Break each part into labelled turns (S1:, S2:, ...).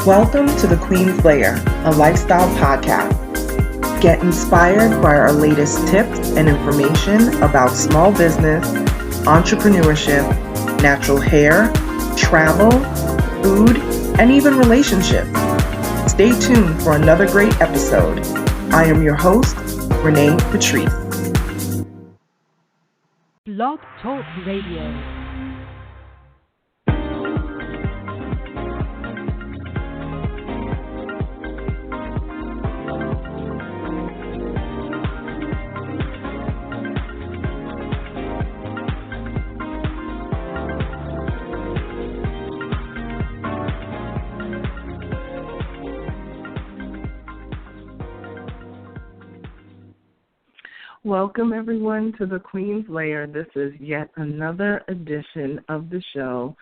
S1: Welcome to the Queen's Lair, a lifestyle podcast. Get inspired by our latest tips and information about small business, entrepreneurship, natural hair, travel, food, and even relationships. Stay tuned for another great episode. I am your host, Renée Patrice.
S2: Blog Talk Radio.
S1: Welcome, everyone, to the Queen's Lair. This is yet another edition of the show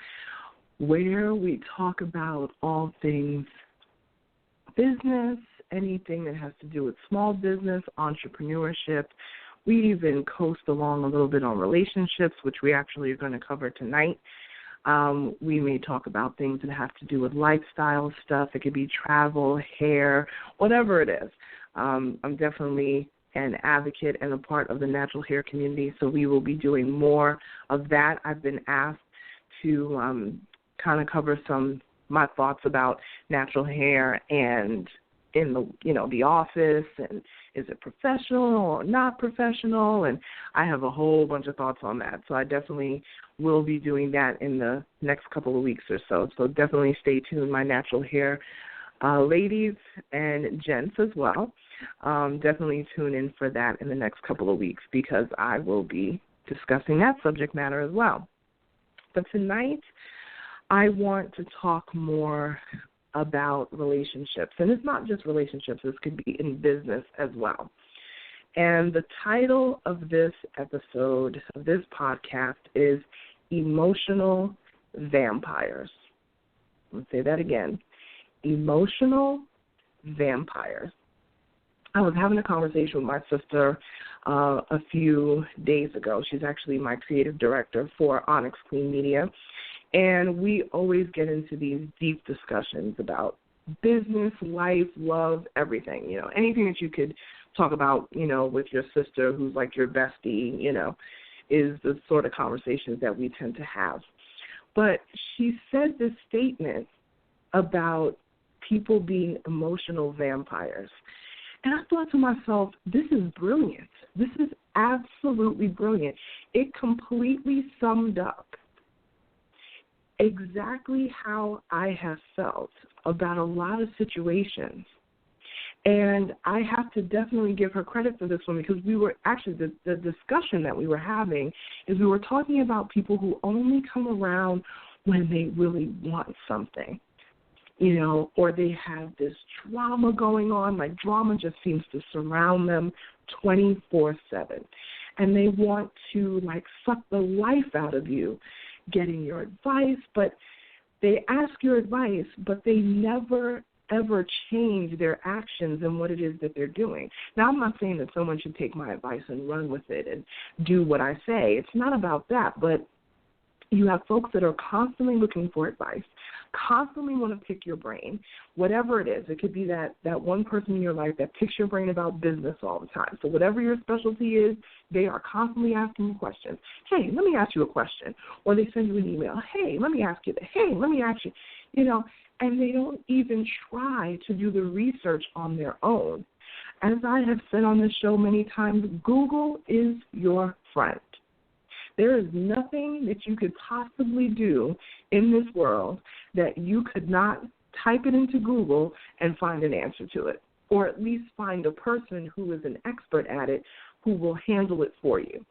S1: where we talk about all things business, anything that has to do with small business, entrepreneurship. We even coast along a little bit on relationships, which we actually are going to cover tonight. We may talk about things that have to do with lifestyle stuff. It could be travel, hair, whatever it is. I'm definitely an advocate and a part of the natural hair community, so we will be doing more of that. I've been asked to kind of cover my thoughts about natural hair and in the office, and is it professional or not professional, and I have a whole bunch of thoughts on that. So I definitely will be doing that in the next couple of weeks or so. So definitely stay tuned, my natural hair ladies and gents as well. Definitely tune in for that in the next couple of weeks because I will be discussing that subject matter as well. But tonight, I want to talk more about relationships. And it's not just relationships. This could be in business as well. And the title of this episode, of this podcast, is Emotional Vampires. I'll say that again. Emotional vampires. I was having a conversation with my sister a few days ago. She's actually my creative director for OnyxQueen Media. And we always get into these deep discussions about business, life, love, everything. Anything that you could talk about, with your sister who's like your bestie, is the sort of conversations that we tend to have. But she said this statement about people being emotional vampires. And I thought to myself, this is brilliant. This is absolutely brilliant. It completely summed up exactly how I have felt about a lot of situations. And I have to definitely give her credit for this one because we were actually, the discussion that we were having is we were talking about people who only come around when they really want something. Or they have this drama going on, like drama just seems to surround them 24/7. And they want to, suck the life out of you, getting your advice, but they ask your advice, but they never, ever change their actions and what it is that they're doing. Now, I'm not saying that someone should take my advice and run with it and do what I say. It's not about that, but you have folks that are constantly looking for advice, constantly want to pick your brain, whatever it is. It could be that one person in your life that picks your brain about business all the time. So whatever your specialty is, they are constantly asking you questions. Hey, let me ask you a question. Or they send you an email. Hey, let me ask you that. Hey, let me ask you. And they don't even try to do the research on their own. As I have said on this show many times, Google is your friend. There is nothing that you could possibly do in this world that you could not type it into Google and find an answer to it, or at least find a person who is an expert at it who will handle it for you.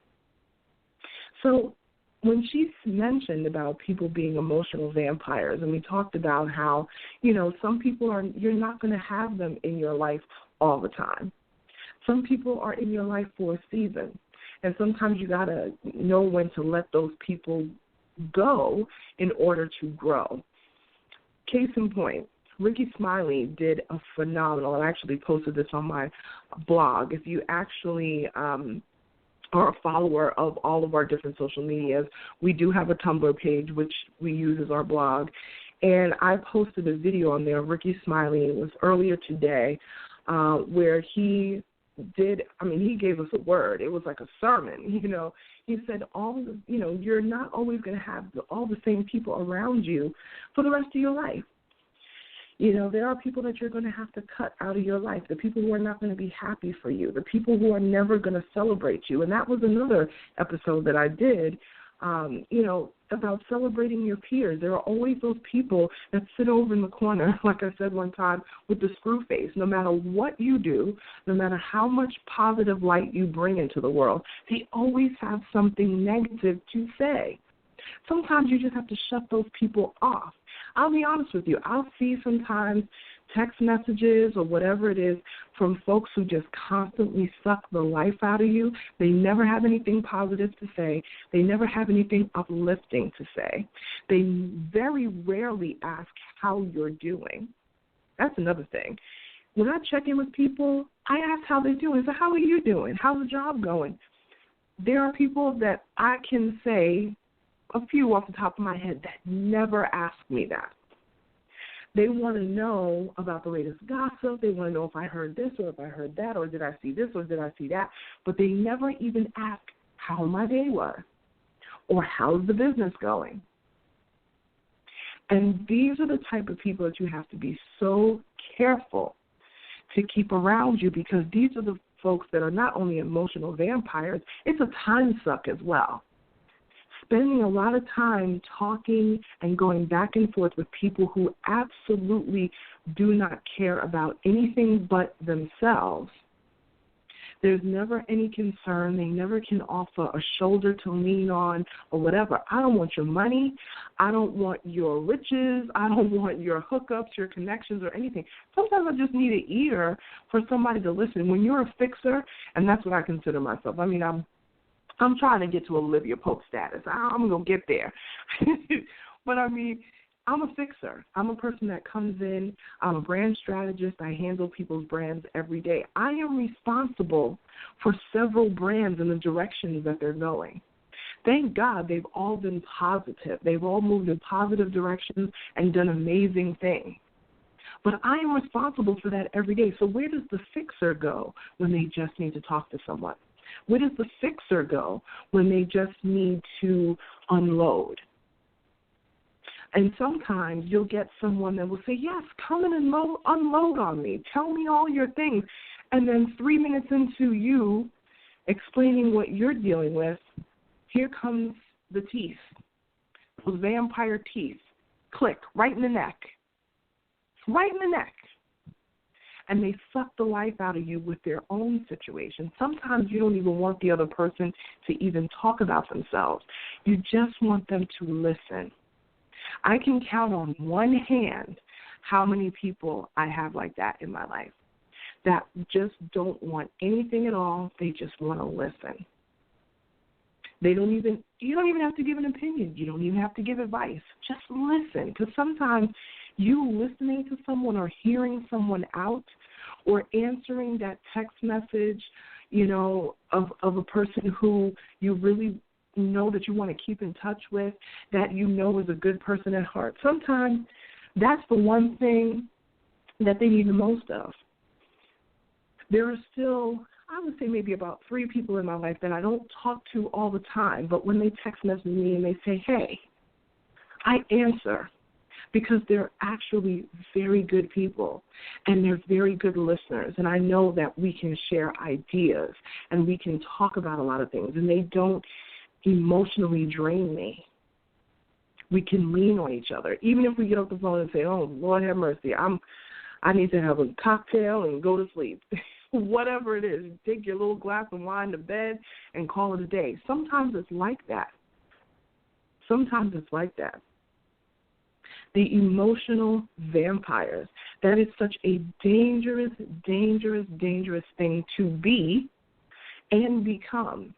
S1: So when she mentioned about people being emotional vampires, and we talked about how, some people you're not going to have them in your life all the time. Some people are in your life for a season. And sometimes you got to know when to let those people go in order to grow. Case in point, Ricky Smiley did a phenomenal, I actually posted this on my blog. If you actually are a follower of all of our different social medias, we do have a Tumblr page, which we use as our blog. And I posted a video on there of Ricky Smiley, and it was earlier today, where he gave us a word. It was like a sermon, He said, you're not always going to have all the same people around you for the rest of your life. There are people that you're going to have to cut out of your life, the people who are not going to be happy for you, the people who are never going to celebrate you. And that was another episode that I did, about celebrating your peers. There are always those people that sit over in the corner, like I said one time, with the screw face. No matter what you do, no matter how much positive light you bring into the world, they always have something negative to say. Sometimes you just have to shut those people off. I'll be honest with you. I'll see sometimes text messages or whatever it is from folks who just constantly suck the life out of you. They never have anything positive to say. They never have anything uplifting to say. They very rarely ask how you're doing. That's another thing. When I check in with people, I ask how they're doing. So how are you doing? How's the job going? There are people that I can say, a few off the top of my head, that never ask me that. They want to know about the latest gossip. They want to know if I heard this or if I heard that, or did I see this or did I see that. But they never even ask how my day was or how's the business going. And these are the type of people that you have to be so careful to keep around you, because these are the folks that are not only emotional vampires, it's a time suck as well. Spending a lot of time talking and going back and forth with people who absolutely do not care about anything but themselves. There's never any concern. They never can offer a shoulder to lean on or whatever. I don't want your money. I don't want your riches. I don't want your hookups, your connections, or anything. Sometimes I just need an ear for somebody to listen. When you're a fixer, and that's what I consider myself. I mean, I'm trying to get to Olivia Pope status. I'm going to get there. But, I mean, I'm a fixer. I'm a person that comes in. I'm a brand strategist. I handle people's brands every day. I am responsible for several brands in the directions that they're going. Thank God they've all been positive. They've all moved in positive directions and done amazing things. But I am responsible for that every day. So where does the fixer go when they just need to talk to someone? Where does the fixer go when they just need to unload? And sometimes you'll get someone that will say, yes, come in and unload on me. Tell me all your things. And then 3 minutes into you explaining what you're dealing with, here comes the teeth, those vampire teeth. Click, right in the neck. Right in the neck. And they suck the life out of you with their own situation. Sometimes you don't even want the other person to even talk about themselves. You just want them to listen. I can count on one hand how many people I have like that in my life that just don't want anything at all. They just want to listen. You don't even have to give an opinion. You don't even have to give advice. Just listen, because sometimes you listening to someone or hearing someone out or answering that text message, of a person who you really know that you want to keep in touch with, that you know is a good person at heart. Sometimes that's the one thing that they need the most of. There are still, I would say, maybe about 3 people in my life that I don't talk to all the time, but when they text message me and they say, hey, I answer, because they're actually very good people and they're very good listeners. And I know that we can share ideas and we can talk about a lot of things, and they don't emotionally drain me. We can lean on each other. Even if we get off the phone and say, oh, Lord have mercy, I need to have a cocktail and go to sleep. Whatever it is, take your little glass of wine to bed and call it a day. Sometimes it's like that. The emotional vampires. That is such a dangerous, dangerous, dangerous thing to be and become.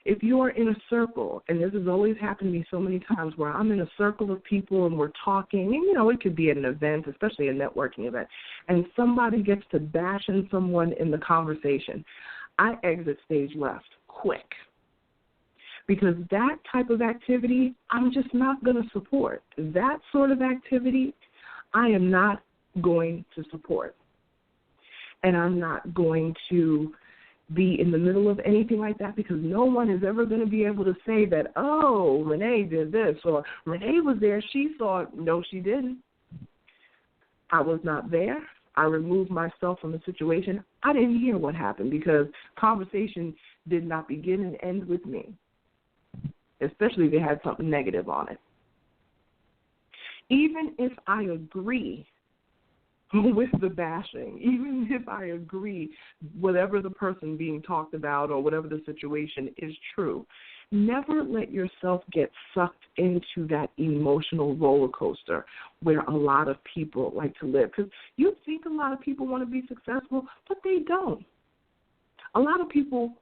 S1: If you are in a circle, and this has always happened to me so many times, where I'm in a circle of people and we're talking, and it could be at an event, especially a networking event, and somebody gets to bashing someone in the conversation, I exit stage left quick. because that type of activity I'm just not going to support. That sort of activity I am not going to support. And I'm not going to be in the middle of anything like that, because no one is ever going to be able to say that, oh, Renee did this, or Renee was there, she saw it. No, she didn't. I was not there. I removed myself from the situation. I didn't hear what happened because conversation did not begin and end with me, especially if it had something negative on it. Even if I agree with the bashing, even if I agree whatever the person being talked about or whatever the situation is true, never let yourself get sucked into that emotional roller coaster where a lot of people like to live. Because you think a lot of people want to be successful, but they don't. A lot of people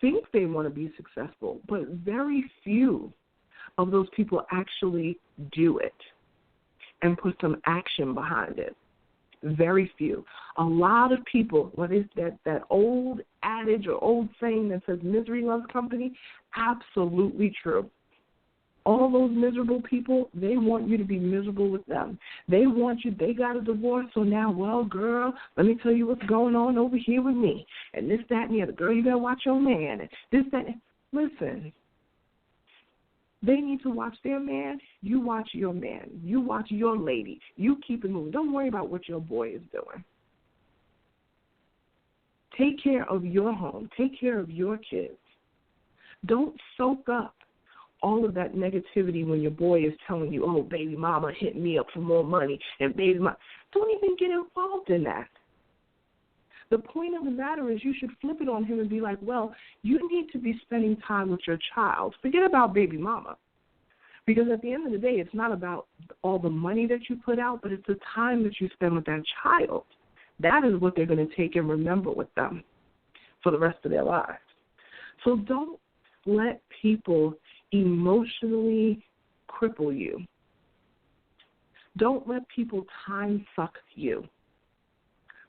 S1: think they want to be successful, but very few of those people actually do it and put some action behind it. Very few. A lot of people, what is that old adage or old saying that says misery loves company? Absolutely true. All those miserable people, they want you to be miserable with them. They want you, they got a divorce, so now, well, girl, let me tell you what's going on over here with me. And this, that, and the other. Girl, you got to watch your man. And this, that. Listen. They need to watch their man. You watch your man. You watch your lady. You keep it moving. Don't worry about what your boy is doing. Take care of your home. Take care of your kids. Don't soak up all of that negativity when your boy is telling you, oh, baby mama hit me up for more money, and baby mama. Don't even get involved in that. The point of the matter is you should flip it on him and be like, well, you need to be spending time with your child. Forget about baby mama. Because at the end of the day, it's not about all the money that you put out, but it's the time that you spend with that child. That is what they're going to take and remember with them for the rest of their lives. So don't let people emotionally cripple you. Don't let people time suck you.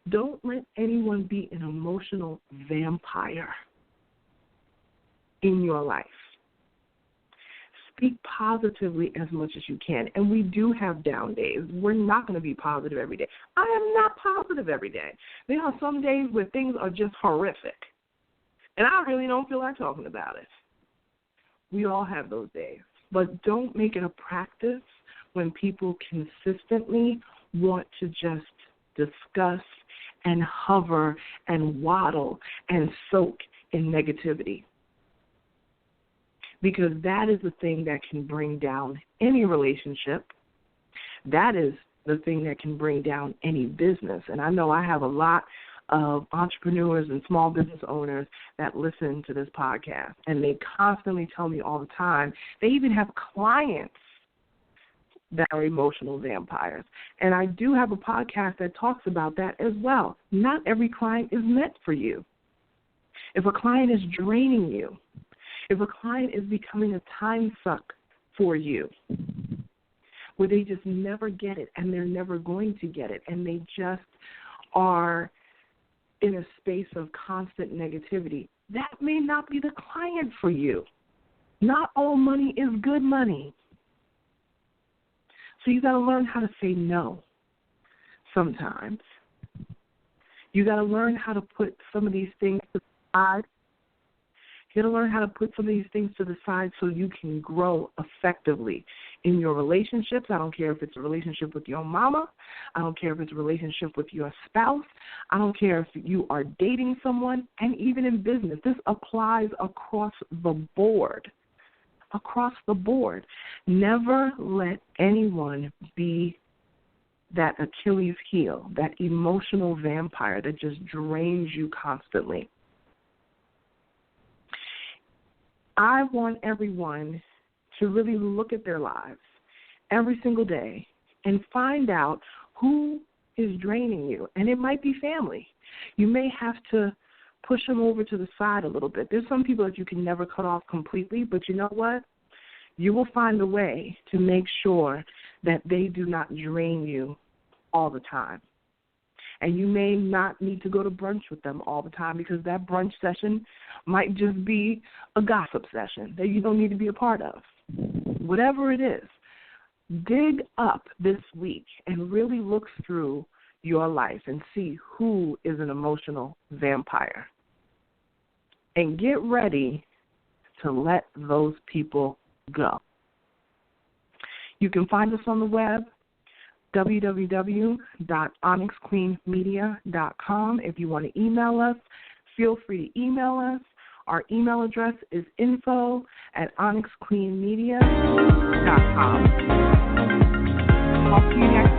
S1: Don't let anyone be an emotional vampire in your life. Speak positively as much as you can. And we do have down days. We're not going to be positive every day. I am not positive every day. There are some days where things are just horrific. And I really don't feel like talking about it. We all have those days. But don't make it a practice when people consistently want to just discuss and hover and waddle and soak in negativity. Because that is the thing that can bring down any relationship. That is the thing that can bring down any business. And I know I have a lot of entrepreneurs and small business owners that listen to this podcast, and they constantly tell me all the time. They even have clients that are emotional vampires. And I do have a podcast that talks about that as well. Not every client is meant for you. If a client is draining you, if a client is becoming a time suck for you, where they just never get it and they're never going to get it, and they just are in a space of constant negativity, that may not be the client for you. Not all money is good money. So you got to learn how to say no sometimes. You got to learn how to put some of these things to the side. You got to learn how to put some of these things to the side so you can grow effectively in your relationships. I don't care if it's a relationship with your mama. I don't care if it's a relationship with your spouse. I don't care if you are dating someone. And even in business, this applies across the board. Across the board. Never let anyone be that Achilles heel, that emotional vampire that just drains you constantly. I want everyone to really look at their lives every single day and find out who is draining you. And it might be family. You may have to push them over to the side a little bit. There's some people that you can never cut off completely, but you know what? You will find a way to make sure that they do not drain you all the time. And you may not need to go to brunch with them all the time because that brunch session might just be a gossip session that you don't need to be a part of. Whatever it is, dig up this week and really look through your life and see who is an emotional vampire. And get ready to let those people go. You can find us on the web, www.OnyxQueenMedia.com. If you want to email us, feel free to email us. Our email address is info@OnyxQueenMedia.com. Talk to you next